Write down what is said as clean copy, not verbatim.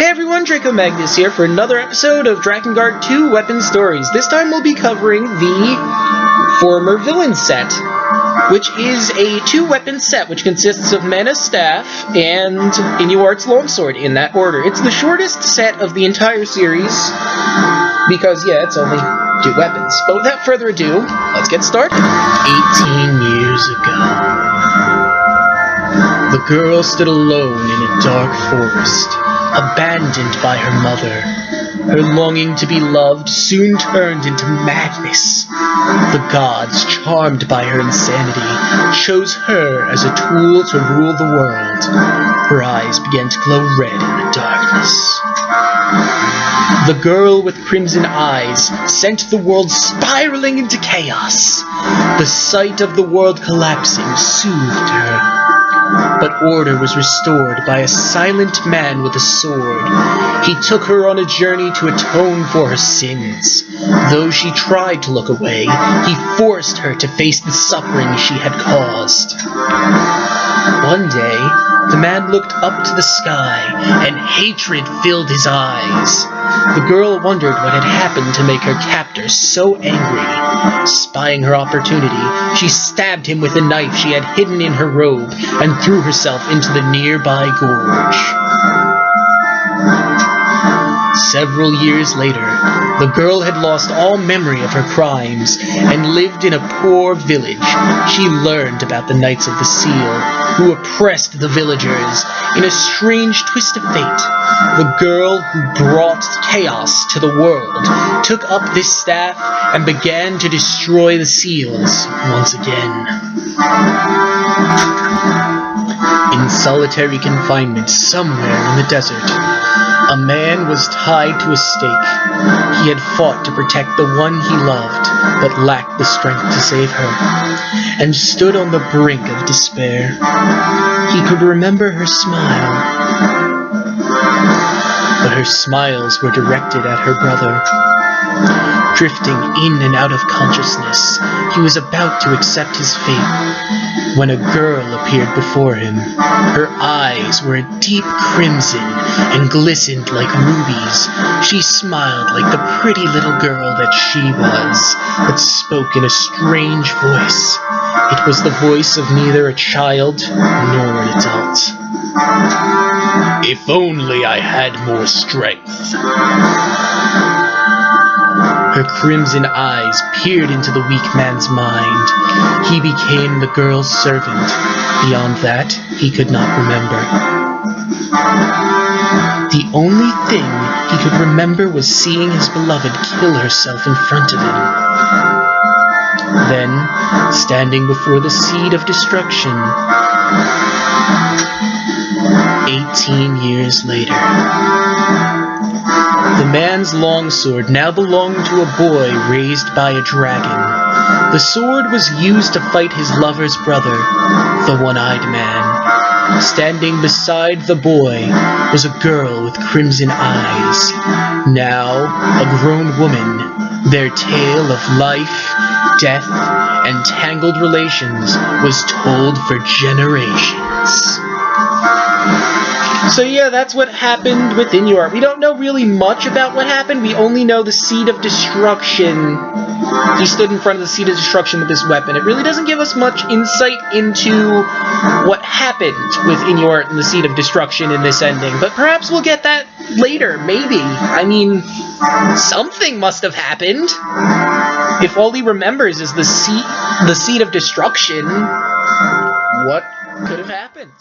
Hey everyone, Draco Magnius here for another episode of Drakengard 2 Weapon Stories. This time we'll be covering the former villain set, which is a 2-weapon set which consists of Manah's staff and Inuart's longsword in that order. It's the shortest set of the entire series because, yeah, it's only 2 weapons. But without further ado, let's get started. 18 years ago, the girl stood alone in a dark forest, abandoned by her mother. Her longing to be loved soon turned into madness. The gods, charmed by her insanity, chose her as a tool to rule the world. Her eyes began to glow red in the darkness. The girl with crimson eyes sent the world spiraling into chaos. The sight of the world collapsing soothed her. But order was restored by a silent man with a sword. He took her on a journey to atone for her sins. Though she tried to look away, he forced her to face the suffering she had caused. One day, the man looked up to the sky, and hatred filled his eyes. The girl wondered what had happened to make her captor so angry. Spying her opportunity, she stabbed him with a knife she had hidden in her robe and threw herself into the nearby gorge. Several years later, the girl had lost all memory of her crimes and lived in a poor village. She learned about the Knights of the Seal, who oppressed the villagers. In a strange twist of fate, the girl who brought chaos to the world took up this staff and began to destroy the seals once again. In solitary confinement somewhere in the desert, a man was tied to a stake. He had fought to protect the one he loved, but lacked the strength to save her, and stood on the brink of despair. He could remember her smile, but her smiles were directed at her brother. Drifting in and out of consciousness, he was about to accept his fate when a girl appeared before him. Her eyes were a deep crimson and glistened like rubies. She smiled like the pretty little girl that she was, but spoke in a strange voice. It was the voice of neither a child nor an adult. If only I had more strength. Her crimson eyes peered into the weak man's mind. He became the girl's servant. Beyond that, he could not remember. The only thing he could remember was seeing his beloved kill herself in front of him. Then, standing before the seed of destruction, 18 years later, the man's longsword now belonged to a boy raised by a dragon. The sword was used to fight his lover's brother, the one-eyed man. Standing beside the boy was a girl with crimson eyes. Now, a grown woman, their tale of life, death, and tangled relations was told for generations. So yeah, that's what happened with Inuart. We don't know really much about what happened. We only know the Seed of Destruction. He stood in front of the Seed of Destruction with this weapon. It really doesn't give us much insight into what happened with Inuart and the Seed of Destruction in this ending. But perhaps we'll get that later, maybe. I mean, something must have happened. If all he remembers is the Seed of Destruction, what could have happened?